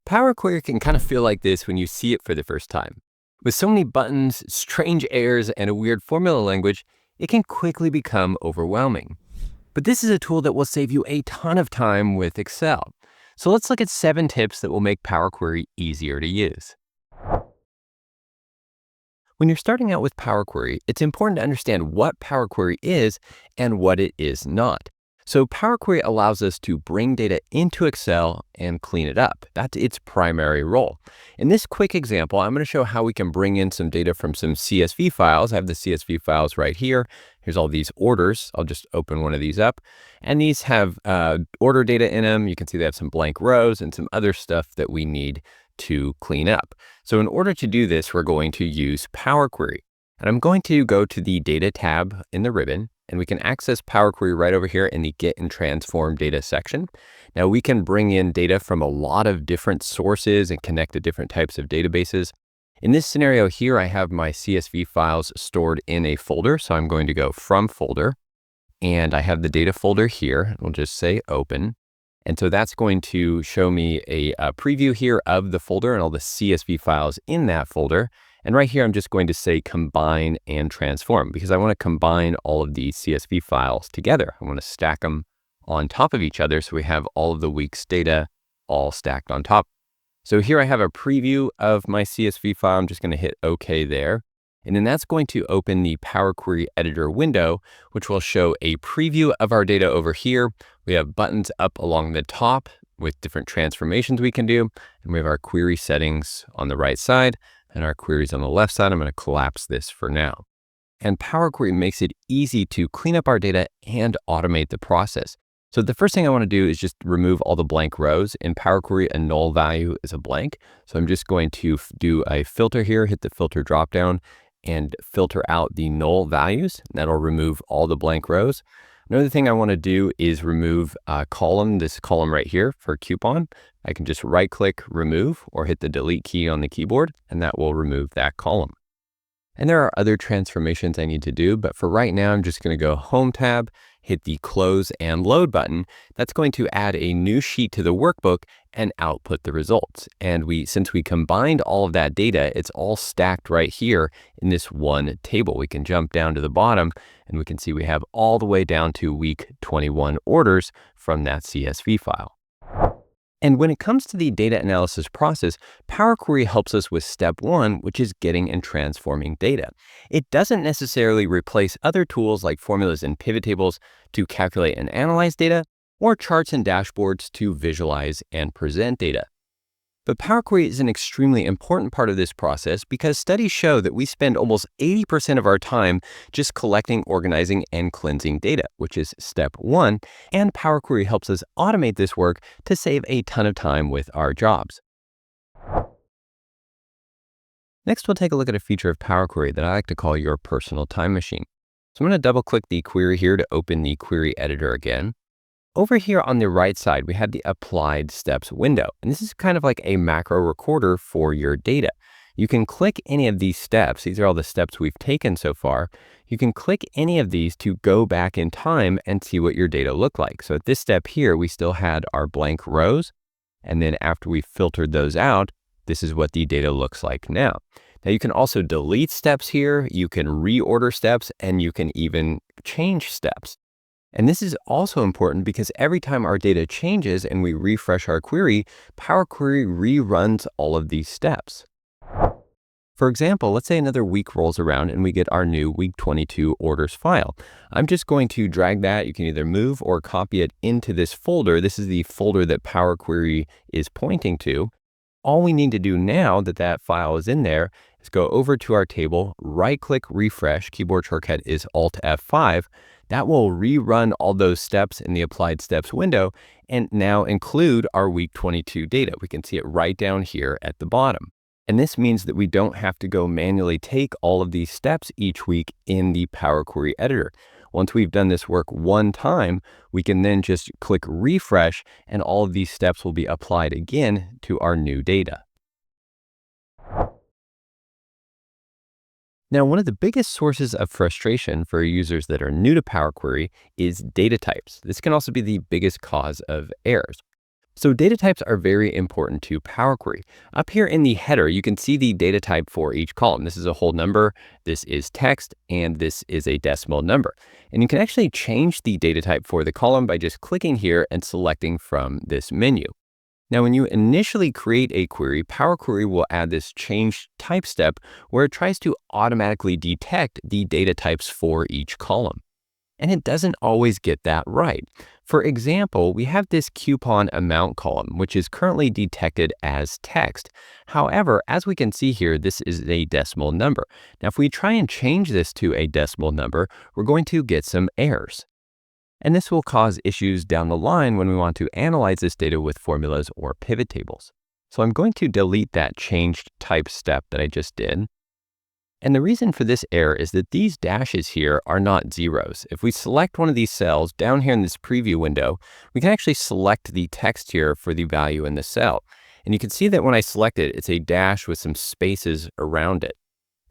Power Query can kind of feel like this when you see it for the first time. With so many buttons, strange errors, and a weird formula language, it can quickly become overwhelming. But this is a tool that will save you a ton of time with Excel. So let's look at 7 tips that will make Power Query easier to use. When you're starting out with Power Query, it's important to understand what Power Query is and what it is not. So Power Query allows us to bring data into Excel and clean it up. That's its primary role. In this quick example, I'm going to show how we can bring in some data from some CSV files. I have the CSV files right here. Here's all these orders. I'll just open one of these up. And these have order data in them. You can see they have some blank rows and some other stuff that we need to clean up. So in order to do this, we're going to use Power Query. And I'm going to go to the Data tab in the ribbon, and we can access Power Query right over here in the Get and Transform Data section. Now we can bring in data from a lot of different sources and connect to different types of databases. In this scenario here, I have my CSV files stored in a folder. So I'm going to go from folder, and I have the data folder here. We'll just say open. And so that's going to show me a preview here of the folder and all the CSV files in that folder. And right here, I'm just going to say combine and transform because I want to combine all of these CSV files together. I want to stack them on top of each other so we have all of the week's data all stacked on top. So here I have a preview of my CSV file. I'm just going to hit OK there. And then that's going to open the Power Query Editor window, which will show a preview of our data over here. We have buttons up along the top with different transformations we can do. And we have our query settings on the right side and our queries on the left side. I'm going to collapse this for now. And Power Query makes it easy to clean up our data and automate the process. So the first thing I want to do is just remove all the blank rows. In Power Query, a null value is a blank. So I'm just going to do a filter here, hit the filter dropdown, and filter out the null values. That'll remove all the blank rows. Another thing I want to do is remove a column, this column right here for coupon. I can just right click remove or hit the delete key on the keyboard, and that will remove that column. And there are other transformations I need to do, but for right now, I'm just going to go Home tab, hit the Close and Load button. That's going to add a new sheet to the workbook and output the results. And since we combined all of that data, it's all stacked right here in this one table. We can jump down to the bottom and we can see we have all the way down to week 21 orders from that CSV file. And when it comes to the data analysis process, Power Query helps us with step 1, which is getting and transforming data. It doesn't necessarily replace other tools like formulas and pivot tables to calculate and analyze data, or charts and dashboards to visualize and present data. But Power Query is an extremely important part of this process because studies show that we spend almost 80% of our time just collecting, organizing, and cleansing data, which is step 1, and Power Query helps us automate this work to save a ton of time with our jobs. Next, we'll take a look at a feature of Power Query that I like to call your personal time machine. So I'm going to double-click the query here to open the query editor again. Over here on the right side, we have the Applied Steps window, and this is kind of like a macro recorder for your data. You can click any of these steps. These are all the steps we've taken so far. You can click any of these to go back in time and see what your data look like. So at this step here, we still had our blank rows, and then after we filtered those out, this is what the data looks like now. Now you can also delete steps here, you can reorder steps, and you can even change steps. And this is also important because every time our data changes and we refresh our query, Power Query reruns all of these steps. For example, let's say another week rolls around and we get our new week 22 orders file. I'm just going to drag that. You can either move or copy it into this folder. This is the folder that Power Query is pointing to. All we need to do now that that file is in there is go over to our table, right-click refresh, keyboard shortcut is Alt F5. That will rerun all those steps in the Applied Steps window and now include our week 22 data. We can see it right down here at the bottom. And this means that we don't have to go manually take all of these steps each week in the Power Query editor. Once we've done this work one time, we can then just click refresh and all of these steps will be applied again to our new data. Now, one of the biggest sources of frustration for users that are new to Power Query is data types. This can also be the biggest cause of errors. So data types are very important to Power Query. Up here in the header, you can see the data type for each column. This is a whole number, this is text, and this is a decimal number. And you can actually change the data type for the column by just clicking here and selecting from this menu. Now, when you initially create a query, Power Query will add this change type step where it tries to automatically detect the data types for each column. And it doesn't always get that right. For example, we have this coupon amount column, which is currently detected as text. However, as we can see here, this is a decimal number. Now, if we try and change this to a decimal number, we're going to get some errors. And this will cause issues down the line when we want to analyze this data with formulas or pivot tables. So I'm going to delete that changed type step that I just did. And the reason for this error is that these dashes here are not zeros. If we select one of these cells down here in this preview window, we can actually select the text here for the value in the cell. And you can see that when I select it, it's a dash with some spaces around it.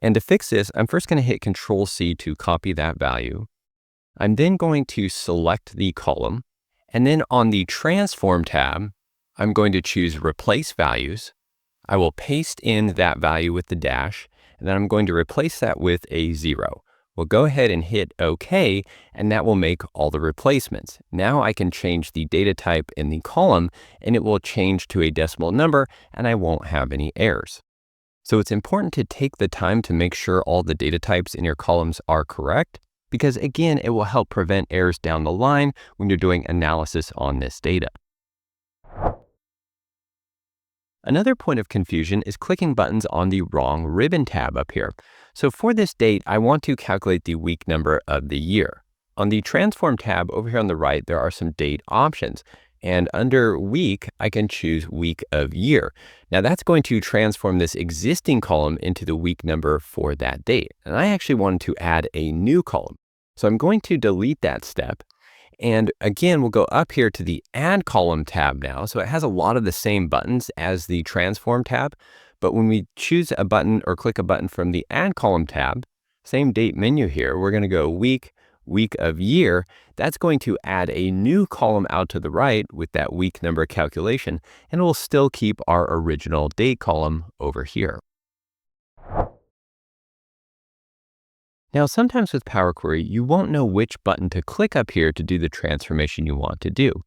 And to fix this, I'm first going to hit Control-C to copy that value. I'm then going to select the column, and then on the Transform tab, I'm going to choose Replace Values. I will paste in that value with the dash, and then I'm going to replace that with a 0. We'll go ahead and hit OK, and that will make all the replacements. Now I can change the data type in the column, and it will change to a decimal number, and I won't have any errors. So it's important to take the time to make sure all the data types in your columns are correct, because again, it will help prevent errors down the line when you're doing analysis on this data. Another point of confusion is clicking buttons on the wrong ribbon tab up here. So for this date, I want to calculate the week number of the year. On the Transform tab over here on the right, there are some date options. And under week, I can choose week of year. Now that's going to transform this existing column into the week number for that date. And I actually wanted to add a new column. So I'm going to delete that step. And again, we'll go up here to the Add Column tab now. So it has a lot of the same buttons as the Transform tab. But when we choose a button or click a button from the Add Column tab, same date menu here, we're going to go week, week of year. That's going to add a new column out to the right with that week number calculation, and we'll still keep our original date column over here. Now, sometimes with Power Query, you won't know which button to click up here to do the transformation you want to do.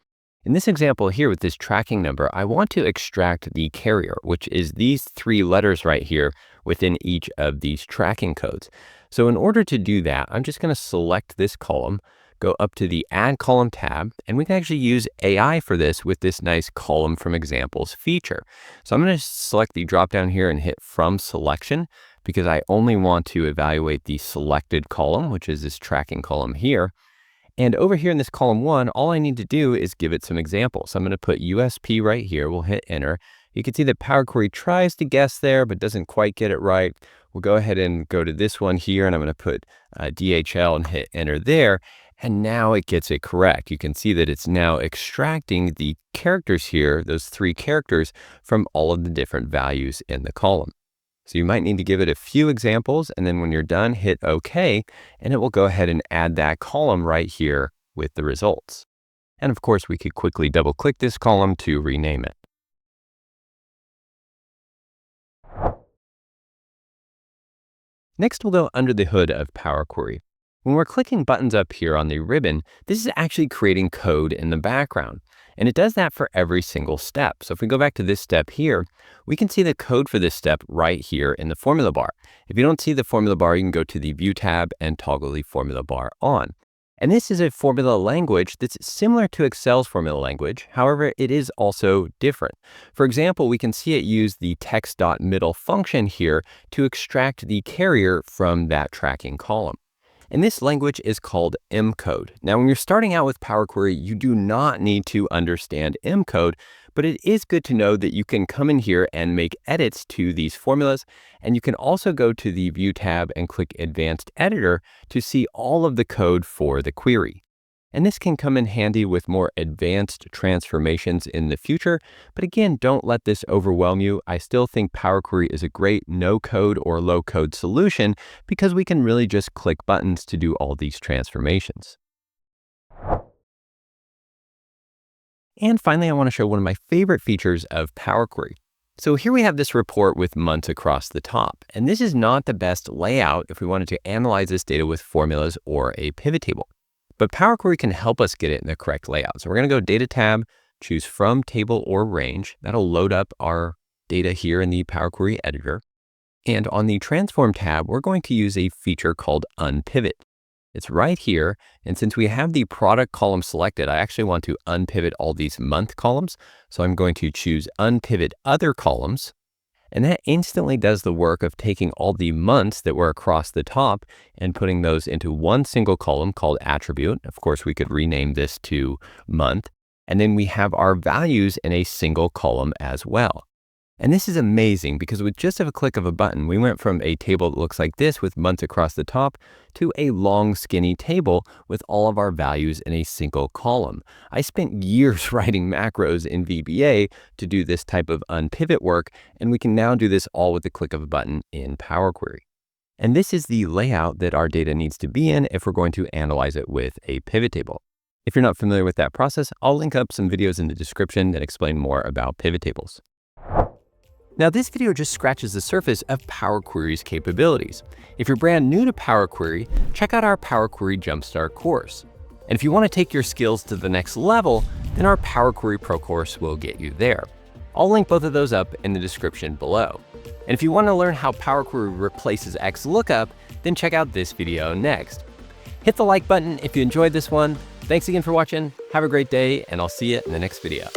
In this example here with this tracking number, I want to extract the carrier, which is these 3 letters right here within each of these tracking codes. So in order to do that, I'm just going to select this column, go up to the Add Column tab, and we can actually use AI for this with this nice Column from Examples feature. So I'm going to select the drop down here and hit From Selection, because I only want to evaluate the selected column, which is this tracking column here. And over here in this column 1, all I need to do is give it some examples. So I'm going to put USP right here. We'll hit enter. You can see that Power Query tries to guess there, but doesn't quite get it right. We'll go ahead and go to this one here, and I'm going to put DHL and hit enter there. And now it gets it correct. You can see that it's now extracting the characters here, those 3 characters, from all of the different values in the column. So you might need to give it a few examples, and then when you're done, hit OK, and it will go ahead and add that column right here with the results. And of course, we could quickly double-click this column to rename it. Next, we'll go under the hood of Power Query. When we're clicking buttons up here on the ribbon, this is actually creating code in the background. And it does that for every single step. So if we go back to this step here, we can see the code for this step right here in the formula bar. If you don't see the formula bar, you can go to the View tab and toggle the formula bar on. And this is a formula language that's similar to Excel's formula language. However, it is also different. For example, we can see it use the text.middle function here to extract the carrier from that tracking column. And this language is called M code. Now, when you're starting out with Power Query, you do not need to understand M code, but it is good to know that you can come in here and make edits to these formulas. And you can also go to the View tab and click Advanced Editor to see all of the code for the query. And this can come in handy with more advanced transformations in the future. But again, don't let this overwhelm you. I still think Power Query is a great no-code or low-code solution because we can really just click buttons to do all these transformations. And finally, I want to show one of my favorite features of Power Query. So here we have this report with months across the top, and this is not the best layout if we wanted to analyze this data with formulas or a pivot table. But Power Query can help us get it in the correct layout. So we're going to go Data tab, choose From Table or Range. That'll load up our data here in the Power Query editor. And on the Transform tab, we're going to use a feature called Unpivot. It's right here, and since we have the product column selected, I actually want to unpivot all these month columns. So I'm going to choose Unpivot Other Columns, and that instantly does the work of taking all the months that were across the top and putting those into one single column called Attribute. Of course, we could rename this to Month, and then we have our values in a single column as well. And this is amazing because with just a click of a button, we went from a table that looks like this with months across the top to a long, skinny table with all of our values in a single column. I spent years writing macros in VBA to do this type of unpivot work, and we can now do this all with the click of a button in Power Query. And this is the layout that our data needs to be in if we're going to analyze it with a pivot table. If you're not familiar with that process, I'll link up some videos in the description that explain more about pivot tables. Now, this video just scratches the surface of Power Query's capabilities. If you're brand new to Power Query, check out our Power Query Jumpstart course. And if you want to take your skills to the next level, then our Power Query Pro course will get you there. I'll link both of those up in the description below. And if you want to learn how Power Query replaces XLOOKUP, then check out this video next. Hit the like button if you enjoyed this one. Thanks again for watching. Have a great day, and I'll see you in the next video.